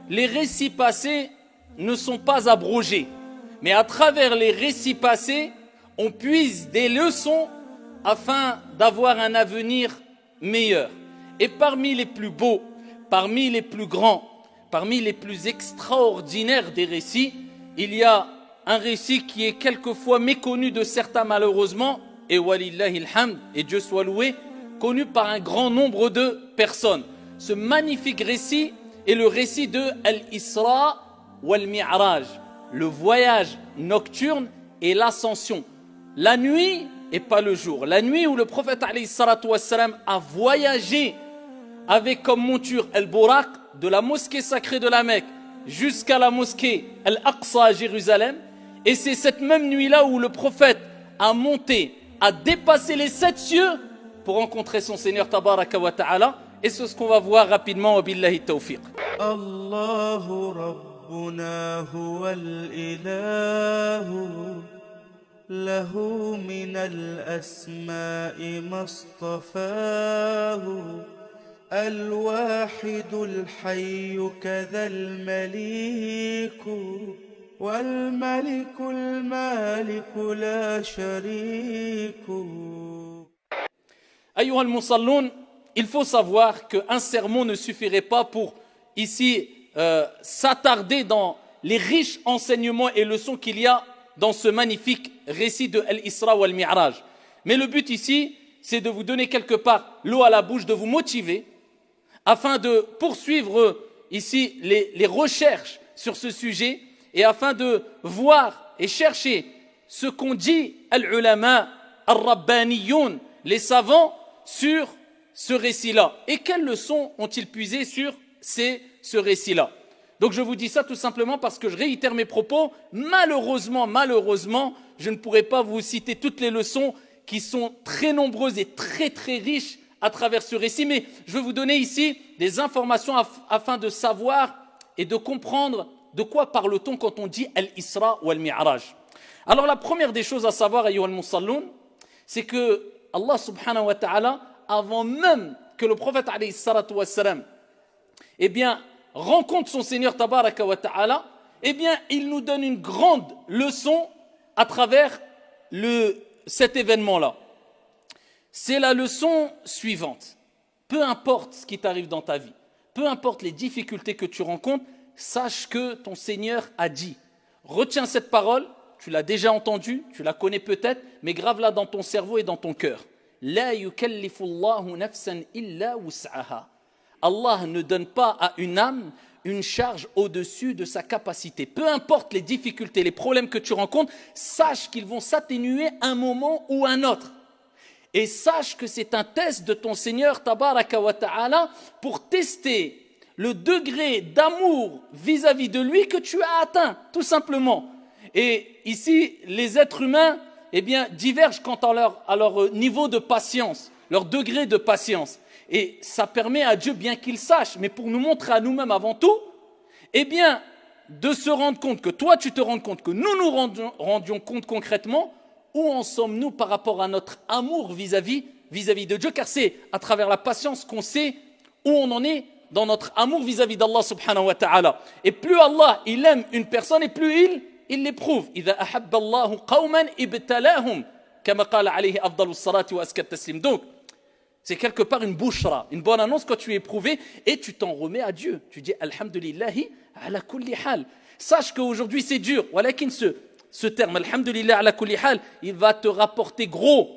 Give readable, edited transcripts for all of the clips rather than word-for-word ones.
les récits passés ne sont pas abrogés. Mais à travers les récits passés, on puise des leçons afin d'avoir un avenir meilleur. Et parmi les plus beaux, parmi les plus grands, parmi les plus extraordinaires des récits, il y a un récit qui est quelquefois méconnu de certains malheureusement, et walillahi alhamd, et Dieu soit loué, connu par un grand nombre de personnes. Ce magnifique récit est le récit de Al-Isra wal-Mi'raj, le voyage nocturne et l'ascension. La nuit et pas le jour. La nuit où le prophète alayhi salatu wassalam a voyagé avec comme monture Al-Buraq de la mosquée sacrée de la Mecque jusqu'à la mosquée Al-Aqsa à Jérusalem. Et c'est cette même nuit-là où le prophète a monté, a dépassé les 7 cieux pour rencontrer son Seigneur Tabaraka wa Ta'ala. Et c'est ce qu'on va voir rapidement. Wa billahi tawfiq. Allahu Rabbuna huwal ilahu lahu minal asma'i mastafahu الواحد الحي كذا المليك والملك المالك لا شريك. Ayyuha al-musalloun, il faut savoir qu'un sermon ne suffirait pas pour ici s'attarder dans les riches enseignements et leçons qu'il y a dans ce magnifique récit de Al-Isra wal Mi'raj. Mais le but ici, c'est de vous donner quelque part l'eau à la bouche, de vous motiver afin de poursuivre ici les recherches sur ce sujet et afin de voir et chercher ce qu'ont dit al-ulama al-rabbaniyoun, les savants, sur ce récit-là. Et quelles leçons ont-ils puisé sur ce récit-là? Donc je vous dis ça tout simplement parce que je réitère mes propos. Malheureusement, je ne pourrai pas vous citer toutes les leçons qui sont très nombreuses et très très riches à travers ce récit, mais je vais vous donner ici des informations afin de savoir et de comprendre de quoi parle-t-on quand on dit Al-Isra ou Al-Mi'raj. Alors la première des choses à savoir, ayyuha al-musalloun, c'est que Allah subhanahu wa ta'ala, avant même que le prophète alayhi salatu wassalam, rencontre son Seigneur tabaraka wa ta'ala, il nous donne une grande leçon à travers cet événement-là. C'est la leçon suivante. Peu importe ce qui t'arrive dans ta vie, peu importe les difficultés que tu rencontres, sache que ton Seigneur a dit. Retiens cette parole, tu l'as déjà entendue, tu la connais peut-être, mais grave-la dans ton cerveau et dans ton cœur. La yukallifu Allahu nafsan illa wus'aha. Allah ne donne pas à une âme une charge au-dessus de sa capacité. Peu importe les difficultés, les problèmes que tu rencontres, sache qu'ils vont s'atténuer un moment ou un autre. Et sache que c'est un test de ton Seigneur Tabaraka wa Ta'ala pour tester le degré d'amour vis-à-vis de lui que tu as atteint, tout simplement. Et ici, les êtres humains divergent quant à leur niveau de patience, leur degré de patience. Et ça permet à Dieu, bien qu'il sache, mais pour nous montrer à nous-mêmes avant tout, de se rendre compte, que toi tu te rends compte, que nous nous rendions compte concrètement, où en sommes-nous par rapport à notre amour vis-à-vis de Dieu, car c'est à travers la patience qu'on sait où on en est dans notre amour vis-à-vis d'Allah subhanahu wa ta'ala. Et plus Allah, il aime une personne, et plus il l'éprouve. إِذَا أَحَبَّ اللَّهُ قَوْمًا إِبْتَلَاهُمْ كَمَا قَالَ عَلَيْهِ أَفْضَلُ الصَّلَاةِ وَأَزْكَى التَّسْلِيمِ. Donc, c'est quelque part une bushra, une bonne annonce quand tu es éprouvé et tu t'en remets à Dieu. Tu dis Alhamdulillahi ala kulli hal. Sache qu'aujourd'hui c'est dur. Walakin ce terme, Alhamdulillah ala kulli hal, il va te rapporter gros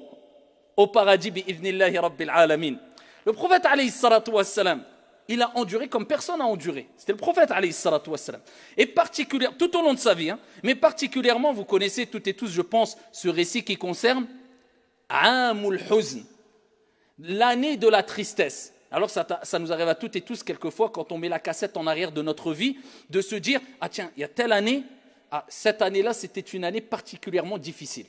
au paradis bi'idhnillahi rabbil alamin. Le prophète alayhi salatu wassalam, il a enduré comme personne n'a enduré. C'était le prophète alayhi salatu wassalam. Et particulièrement, tout au long de sa vie, mais particulièrement, vous connaissez toutes et tous, je pense, ce récit qui concerne Amul Huzn, l'année de la tristesse. Alors ça nous arrive à toutes et tous quelquefois quand on met la cassette en arrière de notre vie, de se dire, ah tiens, il y a telle année, cette année-là c'était une année particulièrement difficile.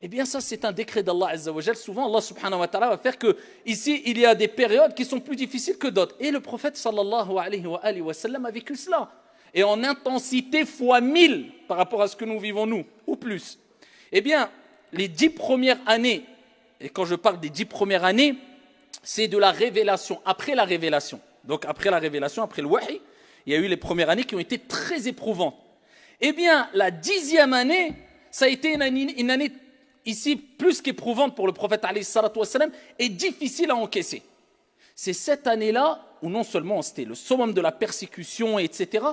Eh bien ça c'est un décret d'Allah Azza wa Jal. Souvent Allah subhanahu wa ta'ala va faire que ici il y a des périodes qui sont plus difficiles que d'autres. Et le prophète sallallahu alayhi wa sallam a vécu cela. Et en intensité fois 1000 par rapport à ce que nous vivons nous, ou plus. Eh bien, les 10 premières années, et quand je parle des 10 premières années, c'est de la révélation, après la révélation. Donc après la révélation, après le wahi, Il y a eu les premières années qui ont été très éprouvantes. Eh bien, la 10e année, ça a été une année ici plus qu'éprouvante pour le prophète alayhi salatu wassalam et difficile à encaisser. C'est cette année-là où non seulement c'était le summum de la persécution, etc.,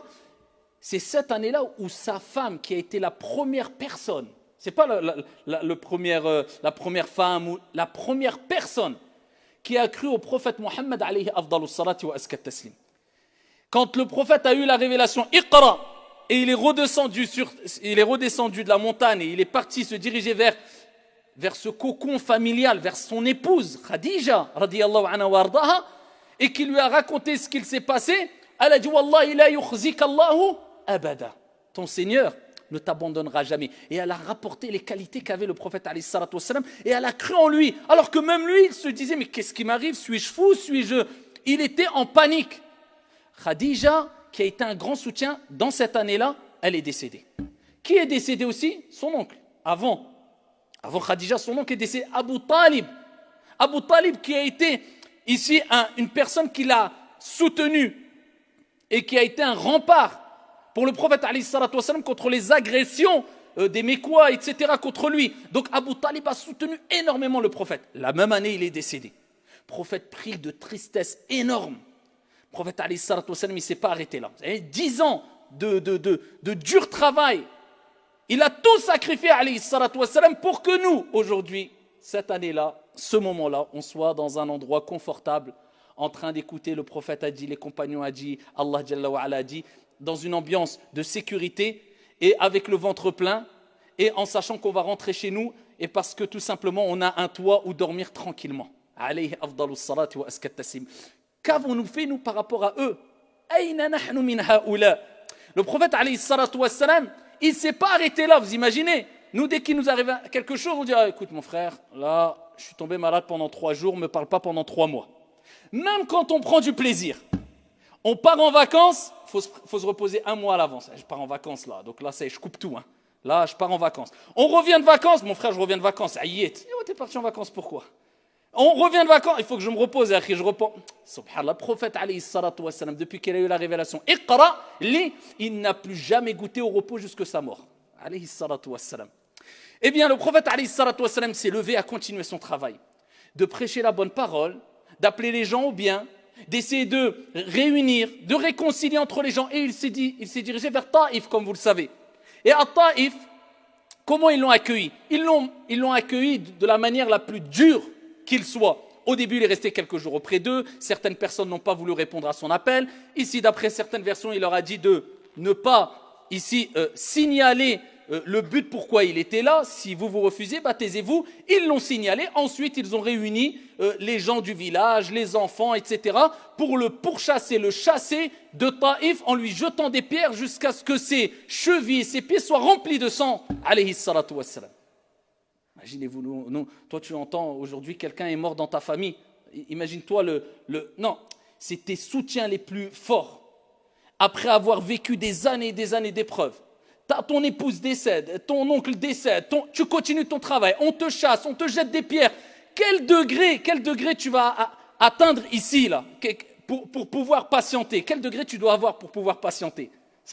c'est cette année-là où sa femme, qui a été la première personne, c'est pas la première femme, ou la première personne qui a cru au prophète Mohammed alayhi afdalus salati wa askat taslim. Quand le prophète a eu la révélation Iqra, et il est redescendu de la montagne et il est parti se diriger vers ce cocon familial, vers son épouse Khadija radiyallahu anha wa ardaha, et qui lui a raconté ce qu'il s'est passé, elle a dit Wallahi la yukhzika Allahu abada. Ton Seigneur ne t'abandonnera jamais. Et elle a rapporté les qualités qu'avait le prophète alayhi salatu wassalam, et elle a cru en lui, alors que même lui il se disait mais qu'est-ce qui m'arrive, suis-je fou, il était en panique. Khadija, qui a été un grand soutien dans cette année-là, elle est décédée. Qui est décédé aussi? Son oncle. Avant Khadija, son oncle est décédé, Abu Talib. Abu Talib qui a été ici une personne qui l'a soutenu et qui a été un rempart pour le prophète alayhi salatu wassalam contre les agressions des Mécois, etc. contre lui. Donc Abu Talib a soutenu énormément le prophète. La même année, il est décédé. Le prophète pris de tristesse énorme. Le prophète alayhi salatu wassalam, il ne s'est pas arrêté là. Vous savez, 10 ans de dur travail. Il a tout sacrifié alayhi salatu wassalam pour que nous, aujourd'hui, cette année-là, ce moment-là, on soit dans un endroit confortable, en train d'écouter le prophète a dit, les compagnons a dit, Allah Jalla wa Ala a dit, dans une ambiance de sécurité et avec le ventre plein et en sachant qu'on va rentrer chez nous et parce que tout simplement on a un toit où dormir tranquillement. Alayhi afdalus salati wa askat taslim. Qu'avons-nous fait nous par rapport à eux? Ayna nahnu min haoula? Le prophète alayhi salatu wassalam, il ne s'est pas arrêté là, vous imaginez? Nous, dès qu'il nous arrive quelque chose, on dit écoute mon frère, là je suis tombé malade pendant 3 jours, ne me parle pas pendant 3 mois. Même quand on prend du plaisir, on part en vacances, il faut se reposer 1 mois à l'avance. Je pars en vacances là, donc là je coupe tout. Là je pars en vacances. On revient de vacances, mon frère je reviens de vacances. Aïe, t'es parti en vacances pourquoi? On revient de vacances, il faut que je me repose, je reprends. Subhanallah, le prophète alayhi salatu wassalam, depuis qu'il a eu la révélation Iqra, il n'a plus jamais goûté au repos jusqu'à sa mort. Alayhi salatu wassalam. Eh bien le prophète alayhi salatu wassalam s'est levé à continuer son travail, de prêcher la bonne parole, d'appeler les gens au bien, d'essayer de réunir, de réconcilier entre les gens. Et il s'est dirigé vers Taïf, comme vous le savez. Et à Taïf, comment ils l'ont accueilli? Ils l'ont accueilli de la manière la plus dure qu'il soit. Au début, il est resté quelques jours auprès d'eux. Certaines personnes n'ont pas voulu répondre à son appel. Ici, d'après certaines versions, il leur a dit de ne pas signaler le but pourquoi il était là. Si vous refusez, taisez-vous. Ils l'ont signalé. Ensuite, ils ont réuni les gens du village, les enfants, etc. pour le pourchasser, le chasser de Taïf en lui jetant des pierres jusqu'à ce que ses chevilles et ses pieds soient remplis de sang. Alayhi salatu wassalam. Imaginez-vous, toi tu entends aujourd'hui quelqu'un est mort dans ta famille. Imagine-toi non, c'est tes soutiens les plus forts. Après avoir vécu des années et des années d'épreuves, ton épouse décède, ton oncle décède, tu continues ton travail, on te chasse, on te jette des pierres. Quel degré tu vas atteindre ici là, pour pouvoir patienter? Quel degré tu dois avoir pour pouvoir patienter?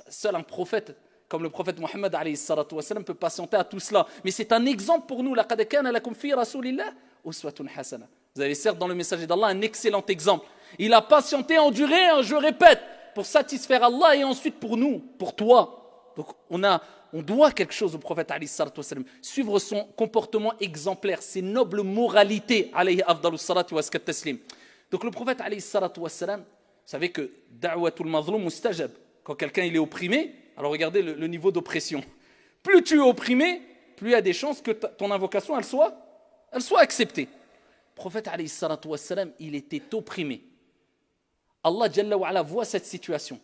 Seul un prophète comme le prophète Mohammed alayhi salatu wassalam peut patienter à tout cela. Mais c'est un exemple pour nous. Laqad kana lakum fi rasulillah uswatun hasana. Vous avez certes dans le messager d'Allah un excellent exemple. Il a patienté, enduré, je répète, pour satisfaire Allah et ensuite pour nous, pour toi. Donc on doit quelque chose au prophète alayhi salatu wassalam. Suivre son comportement exemplaire, ses nobles moralités alayhi afdalus salatu wa askat taslim. Donc le prophète alayhi salatu wassalam, vous savez que da'watul mazlum mustajab. Quand quelqu'un il est opprimé, alors regardez le niveau d'oppression. Plus tu es opprimé, plus il y a des chances que ton invocation elle soit acceptée. Le prophète alayhi salatu wassalam, il était opprimé. Allah Jalla wa Ala voit cette situation.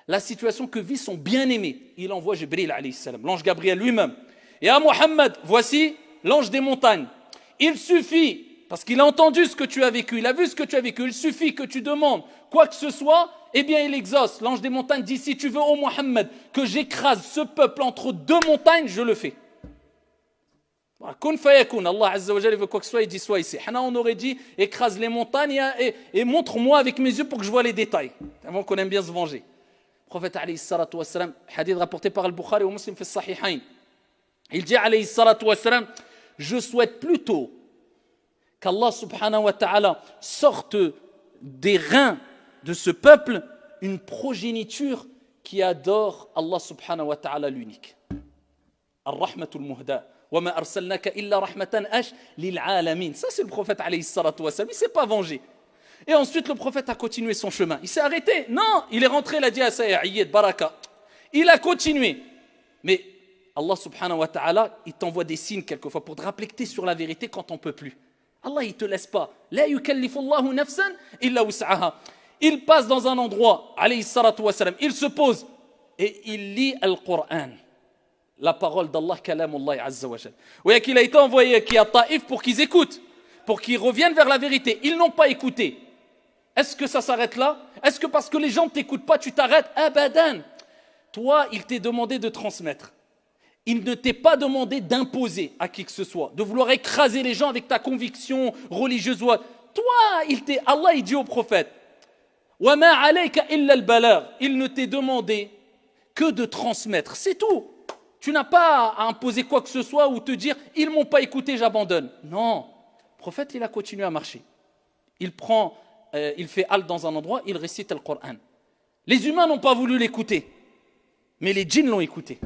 La situation que vit son bien-aimé. Il envoie Jibril alayhi salam, l'ange Gabriel lui-même. Et à Mohammed, voici l'ange des montagnes. Il suffit, parce qu'il a entendu ce que tu as vécu, il a vu ce que tu as vécu, il suffit que tu demandes quoi que ce soit, eh bien il exauce. L'ange des montagnes dit, si tu veux, ô Mohammed, que j'écrase ce peuple entre 2 montagnes, je le fais. Kun fayakun, Allah Azza wa Jalla veut quoi que ce soit, il dit soit ici. Hana, on aurait dit, écrase les montagnes et montre-moi avec mes yeux pour que je vois les détails. Avant qu'on aime bien se venger. prophète alayhi salatu wassalam, hadith rapporté par Al-Bukhari ou Muslim fi Sahihain, il dit alayhi salatu wassalam, je souhaite plutôt qu'Allah subhanahu wa ta'ala sorte des reins de ce peuple une progéniture qui adore Allah subhanahu wa ta'ala l'unique. Ar-Rahmatul Muhda. Wa ma arsalnaka illa rahmatan lil alamin. Ça c'est le prophète alayhi salatu wassalam, il ne s'est pas vengé. Et ensuite le prophète a continué son chemin. Il s'est arrêté. Non, il est rentré, il a dit à Sayyid Baraka. Il a continué. Mais Allah subhanahu wa ta'ala, il t'envoie des signes quelquefois pour te rappeler que tu es sur la vérité quand on ne peut plus. Allah, il ne te laisse pas. La yukallifullahu nafsan illa wus'aha. Il passe dans un endroit, alayhi salatu wassalam, il se pose et il lit Al-Qur'an. La parole d'Allah, kalamullah azza wa jal. Oui, qu'il a été envoyé qui à Taïf pour qu'ils écoutent, pour qu'ils reviennent vers la vérité. Ils n'ont pas écouté. Est-ce que ça s'arrête là? Est-ce que parce que les gens ne t'écoutent pas, tu t'arrêtes? Abadan. Toi, il t'est demandé de transmettre. Il ne t'est pas demandé d'imposer à qui que ce soit, de vouloir écraser les gens avec ta conviction religieuse. Toi, Allah, il dit au prophète, wa ma alayka illa al-balagh. Il ne t'est demandé que de transmettre. C'est tout. Tu n'as pas à imposer quoi que ce soit ou te dire ils ne m'ont pas écouté, j'abandonne. Non. Le prophète, il a continué à marcher. Il fait halte dans un endroit, il récite le Coran. Les humains n'ont pas voulu l'écouter, mais les djinns l'ont écouté.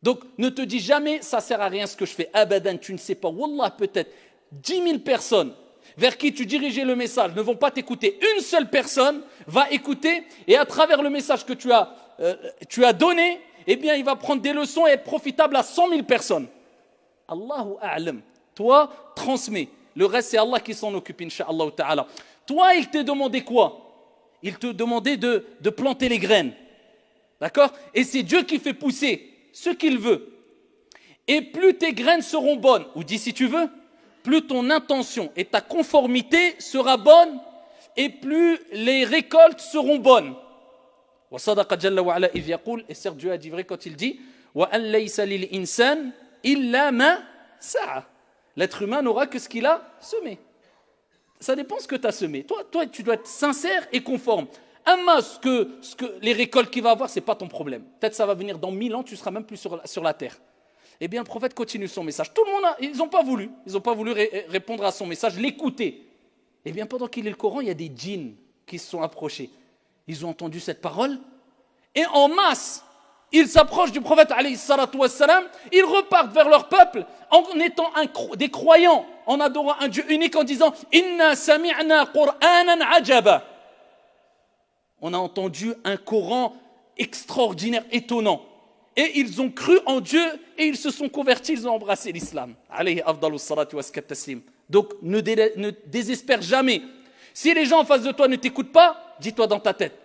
Donc ne te dis jamais ça sert à rien ce que je fais. Abadan, tu ne sais pas. Wallah, peut-être 10 000 personnes vers qui tu dirigeais le message ne vont pas t'écouter. Une seule personne va écouter et à travers le message que tu as donné, eh bien, il va prendre des leçons et être profitable à 100 000 personnes. Allahu a'lam. Toi, transmets. Le reste, c'est Allah qui s'en occupe, incha'Allah ta'ala. Toi, il t'a demandé quoi? Il te demandait de planter les graines. D'accord? Et c'est Dieu qui fait pousser ce qu'il veut. Et plus tes graines seront bonnes, ou dis si tu veux, plus ton intention et ta conformité sera bonne, et plus les récoltes seront bonnes. وصدق جل وعلا إذ يقول, et certes Dieu a dit vrai quand il dit وأن ليس للإنسان إلا ما سعى. L'être humain n'aura que ce qu'il a semé. Ça dépend ce que tu as semé. Toi, tu dois être sincère et conforme. Ce que les récoltes qu'il va avoir, ce n'est pas ton problème. Peut-être ça va venir dans 1000 ans, tu ne seras même plus sur la terre. Eh bien, le prophète continue son message. Tout le monde, ils n'ont pas voulu. Ils n'ont pas voulu répondre à son message, l'écouter. Eh bien, pendant qu'il lit le Coran, il y a des djinns qui se sont approchés. Ils ont entendu cette parole et en masse, ils s'approchent du prophète alayhi salatu wassalam, ils repartent vers leur peuple en étant des croyants, en adorant un Dieu unique en disant « Inna sami'na Qur'anan ajaba » On a entendu un Coran extraordinaire, étonnant. Et ils ont cru en Dieu et ils se sont convertis, ils ont embrassé l'islam. Alayhi afdalu salatu wa taslim. Donc ne désespère jamais. Si les gens en face de toi ne t'écoutent pas, dis-toi dans ta tête,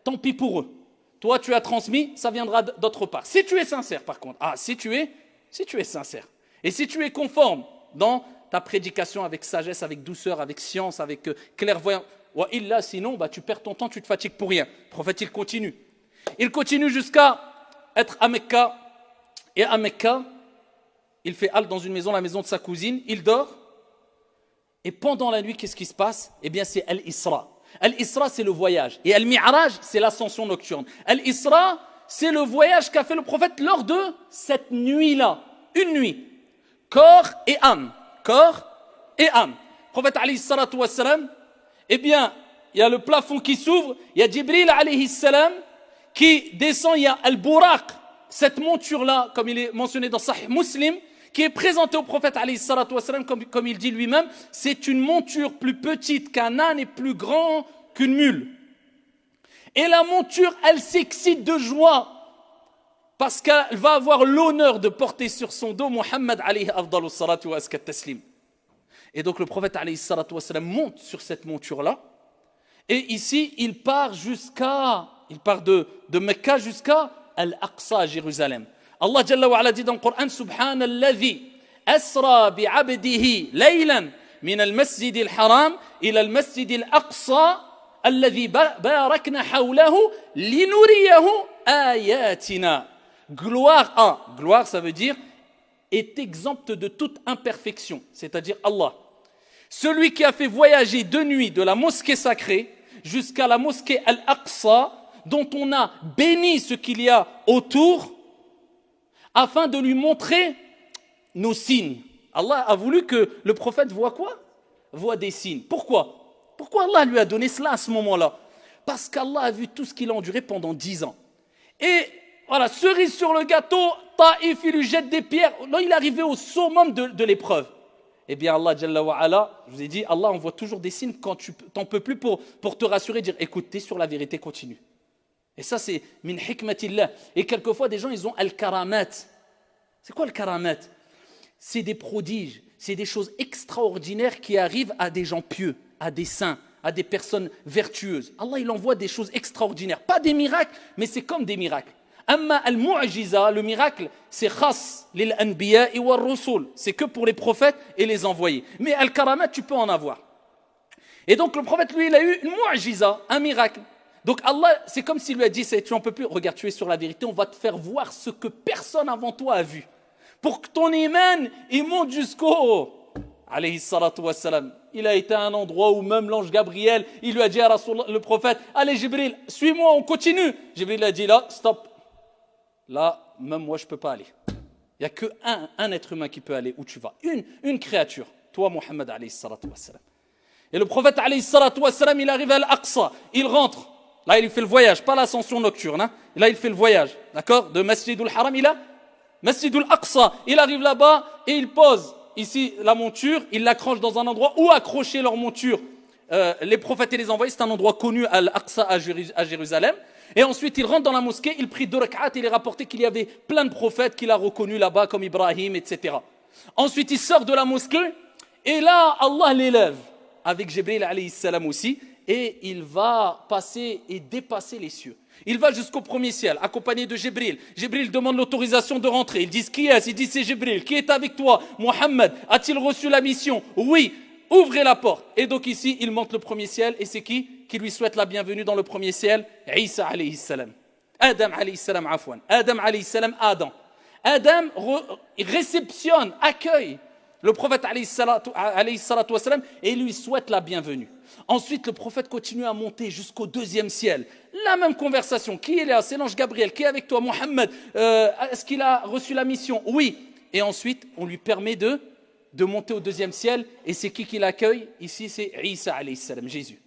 tant pis pour eux. Toi, tu as transmis, ça viendra d'autre part. Si tu es sincère, par contre, si tu es sincère, et si tu es conforme dans ta prédication avec sagesse, avec douceur, avec science, avec clairvoyance, wa illa, sinon, tu perds ton temps, tu te fatigues pour rien. Le prophète, il continue. Il continue jusqu'à être à Mecca. Et à Mecca, il fait halte dans une maison, la maison de sa cousine, il dort. Et pendant la nuit, qu'est-ce qui se passe? Eh bien, c'est Al-Isra. Al-Isra, c'est le voyage. Et Al-Mi'raj, c'est l'ascension nocturne. Al-Isra, c'est le voyage qu'a fait le prophète lors de cette nuit-là. Une nuit. Corps et âme. Corps et âme. Le prophète, alayhi salatu wassalam, eh bien, il y a le plafond qui s'ouvre, il y a Jibril, alayhi salam, qui descend, il y a Al-Buraq, cette monture-là, comme il est mentionné dans Sahih Muslim, qui est présenté au prophète alayhi salatu wassalam, comme il dit lui-même, c'est une monture plus petite qu'un âne et plus grand qu'une mule. Et la monture, elle s'excite de joie parce qu'elle va avoir l'honneur de porter sur son dos Muhammad alayhi afdalu salatu wa taslim. Et donc le prophète alayhi salatu wassalam monte sur cette monture-là. Et ici, il part de Mecca jusqu'à Al-Aqsa à Jérusalem. Allah Jalla wa Ala dit dans le Coran Subhanalladhi asra bi'abdihi laylan min al-masjid al-haram ila al-masjid al-aqsa alladhi barakna hawlahu linuriyahu ayatina. Gloire ça veut dire est exempt de toute imperfection, c'est-à-dire Allah. Celui qui a fait voyager de nuit de la mosquée sacrée jusqu'à la mosquée Al-Aqsa dont on a béni ce qu'il y a autour, afin de lui montrer nos signes. Allah a voulu que le prophète voit quoi? Voit des signes. Pourquoi? Pourquoi Allah lui a donné cela à ce moment-là? Parce qu'Allah a vu tout ce qu'il a enduré pendant 10 ans. Et voilà, cerise sur le gâteau, Taïf, il lui jette des pierres. Là, il est arrivé au summum de l'épreuve. Eh bien, Allah, Jalla wa Ala, je vous ai dit, Allah envoie toujours des signes quand tu n'en peux plus pour te rassurer, dire, écoute, t'es sur la vérité, continue. Et ça, c'est min hikmatillah. Et quelquefois, des gens, ils ont al-karamat. C'est quoi al-karamat? C'est des prodiges, c'est des choses extraordinaires qui arrivent à des gens pieux, à des saints, à des personnes vertueuses. Allah, il envoie des choses extraordinaires. Pas des miracles, mais c'est comme des miracles. Amma al-mu'jiza, le miracle, c'est khas lil anbiya wa rusul. C'est que pour les prophètes et les envoyés. Mais al-karamat, tu peux en avoir. Et donc le prophète, lui, il a eu une mu'jiza, un miracle. Donc Allah, c'est comme s'il lui a dit, tu n'en peux plus, regarde, tu es sur la vérité, on va te faire voir ce que personne avant toi a vu. Pour que ton iman, il monte jusqu'au... Alayhi salatu wassalam. Il a été à un endroit où même l'ange Gabriel, il lui a dit à le prophète, allez Jibril, suis-moi, on continue. Jibril a dit là, stop. Là, même moi, je ne peux pas aller. Il n'y a qu'un être humain qui peut aller où tu vas. Une créature. Toi, Muhammad, alayhi salatu wassalam. Et le prophète, alayhi salatu wassalam, il arrive à Al-Aqsa. Il rentre. Là, il fait le voyage, pas l'ascension nocturne. Hein. Là, il fait le voyage. D'accord? De Masjidul Haram, il a Masjidul Aqsa. Il arrive là-bas et il pose ici la monture. Il l'accroche dans un endroit où accrocher leur monture. Les prophètes et les envoyés, c'est un endroit connu à Al-Aqsa, à Jérusalem. Et ensuite, il rentre dans la mosquée, il prie 2 rak'at, il est rapporté qu'il y avait plein de prophètes qu'il a reconnus là-bas, comme Ibrahim, etc. Ensuite, il sort de la mosquée, et là, Allah l'élève, avec Jibril alayhi salam aussi, et il va passer et dépasser les cieux. Il va jusqu'au premier ciel, accompagné de Jibril. Jibril demande l'autorisation de rentrer. Ils disent, qui est-ce? Il dit, c'est Jibril. Qui est avec toi? Muhammad. A-t-il reçu la mission? Oui. Ouvrez la porte. Et donc ici, il monte le premier ciel. Et c'est qui lui souhaite la bienvenue dans le premier ciel? Isa alayhi salam. Adam alayhi salam, afwan. Adam alayhi salam, Adam. Adam réceptionne, accueille le prophète alayhi salatu wassalam et lui souhaite la bienvenue. Ensuite, le prophète continue à monter jusqu'au deuxième ciel. La même conversation. Qui est là? C'est l'ange Gabriel. Qui est avec toi? Muhammad. Est-ce qu'il a reçu la mission? Oui. Et ensuite, on lui permet de monter au deuxième ciel. Et c'est qui l'accueille? Ici, c'est Isa alayhi salam, Jésus.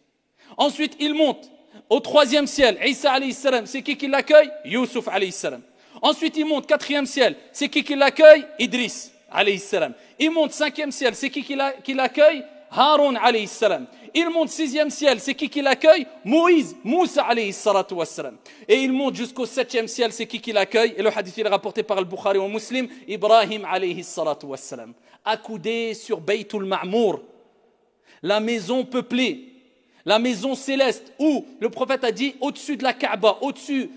Ensuite, il monte au troisième ciel. Isa alayhi salam, c'est qui l'accueille? Yusuf alayhi salam. Ensuite, il monte quatrième ciel. C'est qui l'accueille? Idris alayhi salam. Il monte cinquième ciel. C'est qui l'accueille? Haroun alayhi salam. Il monte sixième ciel. C'est qui l'accueille? Moïse, Moussa alayhi salatu wassalam. Et il monte jusqu'au septième ciel. C'est qui l'accueille? Et le hadith est rapporté par Al-Bukhari ou Muslim. Ibrahim alayhi salatu wassalam. Accoudé sur Baytul Ma'mour, la maison peuplée, la maison céleste, où le prophète a dit, au-dessus de la Kaaba, au-dessus,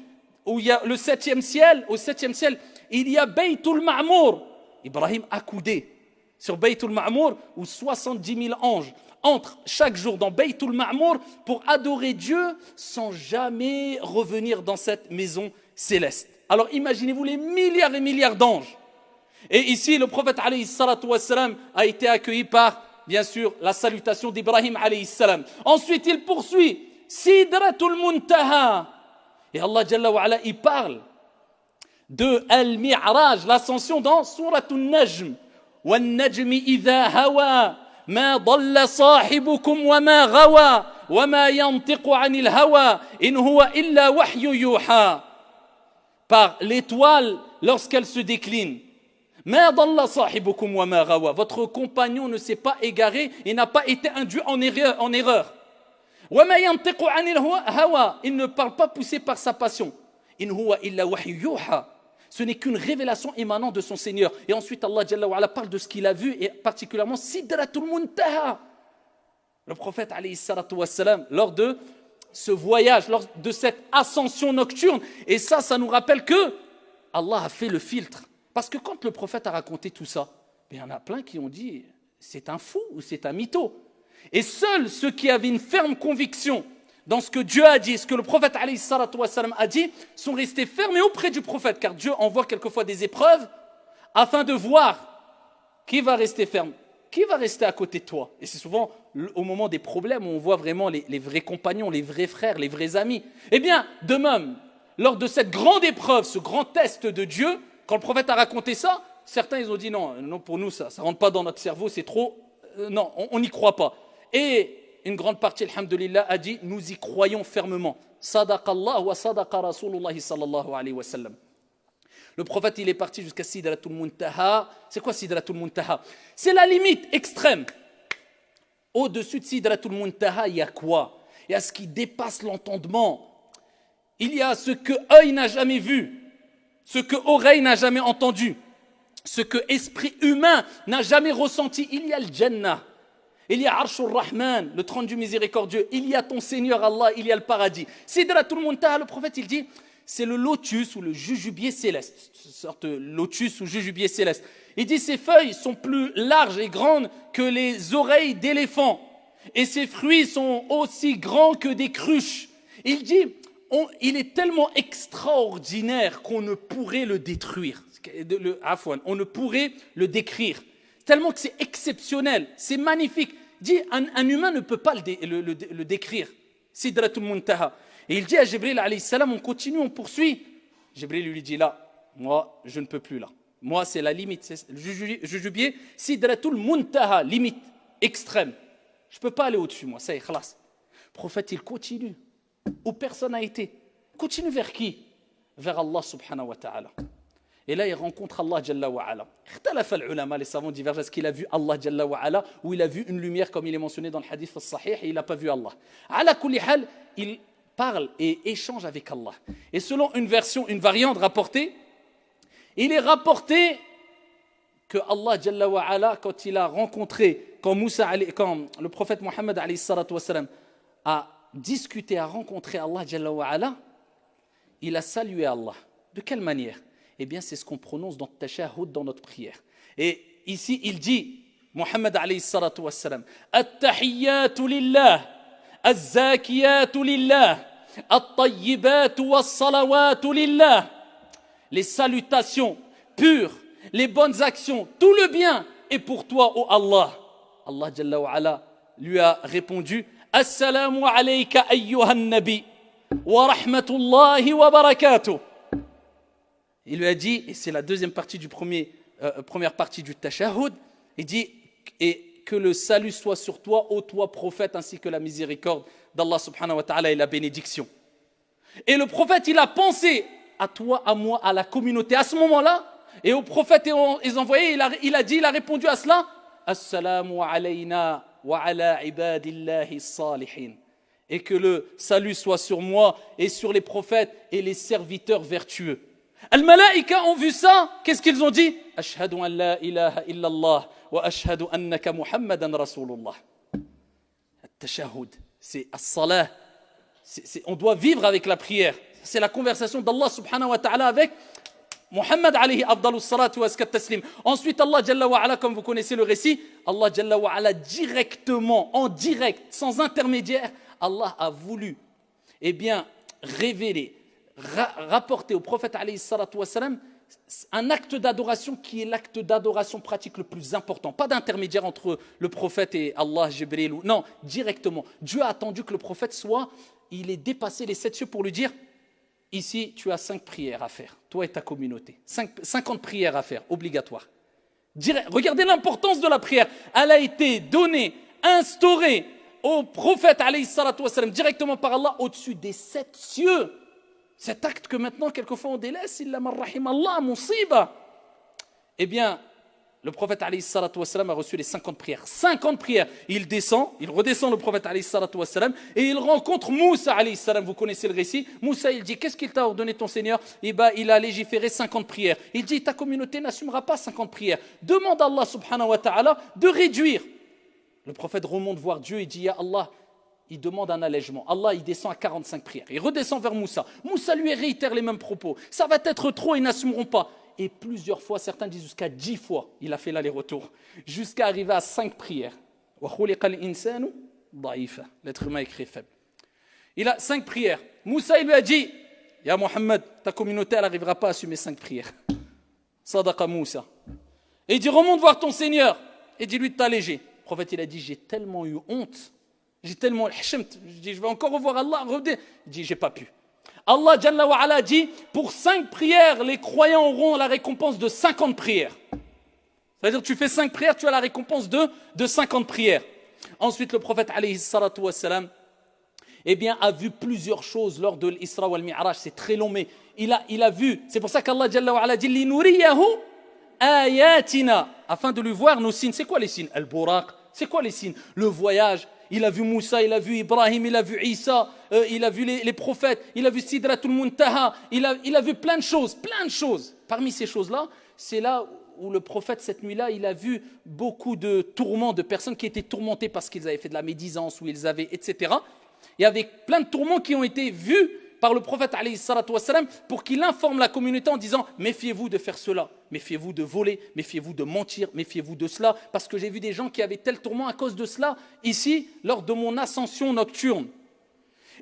où il y a le septième ciel, au septième ciel, il y a Baytul Ma'mour. Ibrahim accoudé sur Baytul Ma'mour, où 70 000 anges entrent chaque jour dans Baytul Ma'mour pour adorer Dieu sans jamais revenir dans cette maison céleste. Alors imaginez-vous les milliards et milliards d'anges. Et ici, le prophète alayhi salatu wassalam a été accueilli par, bien sûr, la salutation d'Ibrahim alayhi salam. Ensuite, il poursuit Sidratul Muntaha. Et Allah Jalla wa Ala, il parle de Al-Mi'raj, l'ascension dans Suratul Najm. وَالنَّجْمِ إِذَا هَوَى مَا ضَلَّ صَاحِبُكُمْ وَمَا غَوَى وَمَا يَنْطِقُ عَنِ الْهَوَى إِنْ هُوَ إِلَّا وَحْيُ يُوحَى. Par l'étoile lorsqu'elle se décline. مَا ضَلَّ صَاحِبُكُمْ وَمَا غَوَى. Votre compagnon ne s'est pas égaré et n'a pas été induit en erreur. وَمَا يَنْطِقُ عَنِ الْهَوَى. Il ne parle pas poussé par sa passion. إِنْ هُوَ إِلَّا وَحْيُ يُوحَى. Ce n'est qu'une révélation émanant de son Seigneur. Et ensuite, Allah Jalla wa Ala parle de ce qu'il a vu, et particulièrement Sidratul Muntaha. Le prophète, alayhi salatu wassalam, lors de ce voyage, lors de cette ascension nocturne, et ça nous rappelle que Allah a fait le filtre. Parce que quand le prophète a raconté tout ça, il y en a plein qui ont dit, c'est un fou ou c'est un mytho. Et seuls ceux qui avaient une ferme conviction dans ce que Dieu a dit, ce que le prophète alayhi salatu wassalam a dit, sont restés fermés auprès du prophète, car Dieu envoie quelquefois des épreuves afin de voir qui va rester ferme, qui va rester à côté de toi? Et c'est souvent au moment des problèmes où on voit vraiment les vrais compagnons, les vrais frères, les vrais amis. Eh bien, de même, lors de cette grande épreuve, ce grand test de Dieu, quand le prophète a raconté ça, certains ils ont dit non, non pour nous ça rentre pas dans notre cerveau, c'est trop, non, on n'y croit pas. Et une grande partie, alhamdulillah, a dit nous y croyons fermement. Sadaqallah wa sadaqa Rasulullah sallallahu alayhi wa sallam. Le prophète, il est parti jusqu'à Sidratul Muntaha. C'est quoi Sidratul Muntaha? C'est la limite extrême. Au-dessus de Sidratul Muntaha, il y a quoi? Il y a ce qui dépasse l'entendement. Il y a ce que œil n'a jamais vu, ce que oreille n'a jamais entendu, ce que esprit humain n'a jamais ressenti. Il y a le Jannah, il y a Arshur Rahman, le trône du miséricordieux, il y a ton Seigneur Allah, il y a le paradis. Sidratul Muntaha, le prophète, il dit, c'est le lotus ou le jujubier céleste, une sorte de lotus ou jujubier céleste. Il dit ses feuilles sont plus larges et grandes que les oreilles d'éléphant et ses fruits sont aussi grands que des cruches. Il dit, il est tellement extraordinaire qu'on ne pourrait le détruire, on ne pourrait le décrire, tellement que c'est exceptionnel, c'est magnifique. Il dit, un humain ne peut pas le décrire. Sidratul Muntaha. Et il dit à Jibril alayhi salam, on continue, on poursuit. Jibril lui dit là, moi je ne peux plus là. Moi c'est la limite, c'est le jujubier, Sidratul Muntaha, limite extrême. Je ne peux pas aller au-dessus moi, ça y est, khalas. Le prophète il continue, où personne n'a été. Continue vers qui? Vers Allah subhanahu wa ta'ala. Et là il rencontre Allah jalla wa ala. Ikhtalafa al-ulama, les savants divergent, est-ce qu'il a vu Allah jalla wa ala ou il a vu une lumière comme il est mentionné dans le hadith al-sahih et il n'a pas vu Allah. Ala kulli hal, il parle et échange avec Allah. Et selon une version, une variante rapportée, il est rapporté que Allah Jalla wa Ala, quand il a rencontré, quand le prophète Mohammed alayhi salatu wassalam a discuté, a rencontré Allah Jalla wa Ala, il a salué Allah. De quelle manière? Eh bien, c'est ce qu'on prononce dans le tashahhud, dans notre prière. Et ici, il dit, Mohammed alayhi salatu wassalam, At-tahiyyatu lillah. الزاكيات لله الطيبات والصلوات لله. Les salutations pures, les bonnes actions, tout le bien est pour toi, ô Allah. Allah Jalla wa Ala lui a répondu Assalamu alayka ayyuhan nabi wa rahmatullahi wa barakatuh. Il lui a dit, et c'est la deuxième partie du première partie du tashahhud, il dit et que le salut soit sur toi, ô toi prophète, ainsi que la miséricorde d'Allah subhanahu wa ta'ala et la bénédiction. Et le prophète, il a pensé à toi, à moi, à la communauté à ce moment-là, et aux prophètes et aux envoyés, il a répondu à cela, Assalamu alayna wa ala ibadillahi salihin. Et que le salut soit sur moi et sur les prophètes et les serviteurs vertueux. Al-Malaïka ont vu ça, qu'est-ce qu'ils ont dit? Ashhadu an la ilaha illallah wa ashhadu annaka Muhammadan Rasulullah. At-tashahhud, c'est as-salah. On doit vivre avec la prière. C'est la conversation d'Allah subhanahu wa ta'ala avec Muhammad alayhi afdalus salatu wa askat taslim. Ensuite, Allah Jalla wa Ala, comme vous connaissez le récit, Allah Jalla wa Ala directement, en direct, sans intermédiaire, Allah a voulu, eh bien, révéler, rapporter au prophète alayhi salatu wa salam un acte d'adoration qui est l'acte d'adoration pratique le plus important. Pas d'intermédiaire entre le prophète et Allah, Jibril. Non, directement. Dieu a attendu que le prophète il ait dépassé les 7 cieux pour lui dire, ici tu as 5 prières à faire, toi et ta communauté. 50 prières à faire, obligatoires. Regardez l'importance de la prière. Elle a été donnée, instaurée au prophète alayhi salatu wa salam, directement par Allah au-dessus des 7 cieux. Cet acte que maintenant, quelquefois, on délaisse, illa man rahim Allah, musiba. Eh bien, le prophète alayhi salatu wa salam a reçu les 50 prières. 50 prières. Il redescend le prophète alayhi salatu wa salam et il rencontre Moussa alayhi salam. Vous connaissez le récit. Moussa, il dit, qu'est-ce qu'il t'a ordonné ton Seigneur? Eh bien, il a légiféré 50 prières. Il dit, ta communauté n'assumera pas 50 prières. Demande à Allah subhanahu wa ta'ala de réduire. Le prophète remonte voir Dieu et dit, ya Allah, il demande un allègement. Allah, il descend à 45 prières. Il redescend vers Moussa. Moussa lui réitère les mêmes propos. Ça va être trop, ils n'assumeront pas. Et plusieurs fois, certains disent jusqu'à 10 fois, il a fait l'aller-retour. Jusqu'à arriver à 5 prières. L'être humain est créé faible. Il a 5 prières. Moussa, il lui a dit, Ya Mohammed, ta communauté, elle n'arrivera pas à assumer 5 prières. Sadaqa Moussa. Et il dit, remonte voir ton Seigneur. et dis-lui de t'alléger. Le prophète il a dit, j'ai tellement eu honte, j'ai tellement hchemt, je dis, je vais encore revoir Allah, il dit, j'ai pas pu. Allah Jalla wa Ala dit, pour 5 prières, les croyants auront la récompense de 50 prières. C'est-à-dire tu fais 5 prières, tu as la récompense de 50 prières. Ensuite, le prophète alayhi salatu wassalam, eh bien, a vu plusieurs choses lors de l'Isra wal Mi'raj. C'est très long, mais il a vu. C'est pour ça qu'Allah Jalla wa Ala dit Linuriyahu ayatina, afin de lui voir nos signes. C'est quoi les signes? Al-Buraq. C'est quoi les signes? Le voyage. Il a vu Moussa, il a vu Ibrahim, il a vu Isa, il a vu les prophètes, il a vu Sidratul Muntaha, il a vu plein de choses, plein de choses. Parmi ces choses-là, c'est là où le prophète, cette nuit-là, il a vu beaucoup de tourments, de personnes qui étaient tourmentées parce qu'ils avaient fait de la médisance, ou ils avaient, etc. Il y avait plein de tourments qui ont été vus par le prophète alayhi salatu wassalam, pour qu'il informe la communauté en disant méfiez-vous de faire cela, méfiez-vous de voler, méfiez-vous de mentir, méfiez-vous de cela, parce que j'ai vu des gens qui avaient tel tourment à cause de cela, ici, lors de mon ascension nocturne.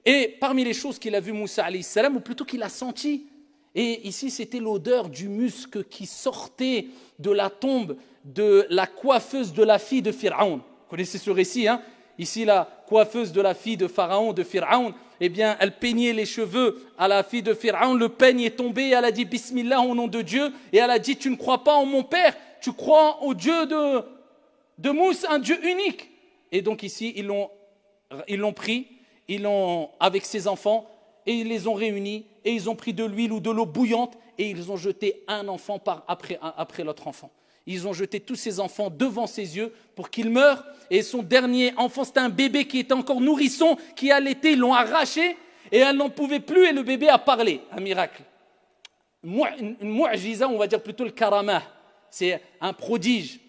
Et parmi les choses qu'il a vu Moussa alayhi salam, ou plutôt qu'il a senti, et ici c'était l'odeur du musc qui sortait de la tombe de la coiffeuse de la fille de Pharaon. Vous connaissez ce récit, hein? Ici, la coiffeuse de la fille de Pharaon, de Pharaon, eh bien, elle peignait les cheveux à la fille de Pharaon, le peigne est tombé, et elle a dit Bismillah au nom de Dieu, et elle a dit tu ne crois pas en mon père, tu crois au Dieu de Moussa, un Dieu unique. Et donc ici, ils l'ont pris, avec ses enfants, et ils les ont réunis, et ils ont pris de l'huile ou de l'eau bouillante, et ils ont jeté un enfant après l'autre enfant. Ils ont jeté tous ses enfants devant ses yeux pour qu'il meure. Et son dernier enfant, c'était un bébé qui était encore nourrisson, qui allaitait, ils l'ont arraché et elle n'en pouvait plus et le bébé a parlé. Un miracle. Une mu'jiza, on va dire plutôt le karamah. C'est un prodige.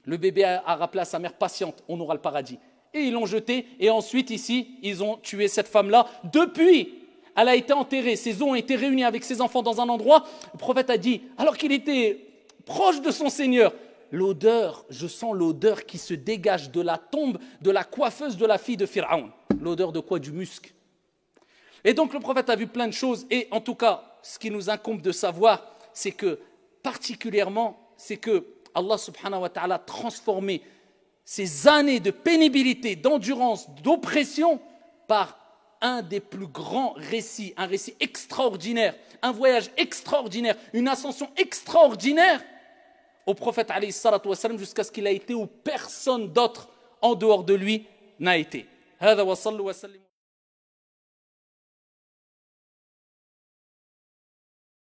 Le bébé a rappelé à sa mère patiente, on aura le paradis. Et ils l'ont jeté et ensuite ici, ils ont tué cette femme-là. Depuis, elle a été enterrée, ses os ont été réunis avec ses enfants dans un endroit. Le prophète a dit, alors qu'il était proche de son Seigneur, l'odeur, je sens l'odeur qui se dégage de la tombe de la coiffeuse de la fille de Pharaon. L'odeur de quoi? Du musc. Et donc le prophète a vu plein de choses, et en tout cas, ce qui nous incombe de savoir, c'est que particulièrement, c'est que Allah subhanahu wa ta'ala a transformé ces années de pénibilité, d'endurance, d'oppression par un des plus grands récits, un récit extraordinaire, un voyage extraordinaire, une ascension extraordinaire au prophète alayhi salatu wassalam, jusqu'à ce qu'il a été où personne d'autre en dehors de lui n'a été. هذا وصلوا وسلموا